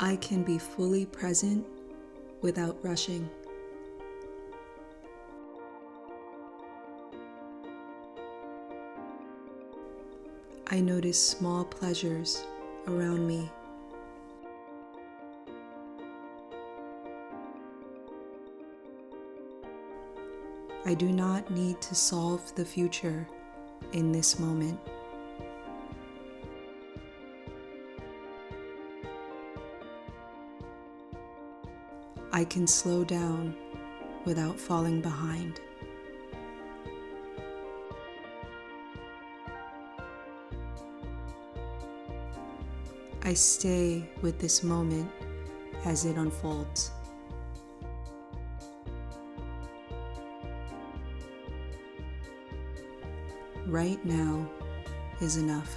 I can be fully present without rushing. I notice small pleasures around me. I do not need to solve the future in this moment. I can slow down without falling behind. I stay with this moment as it unfolds. Right now is enough.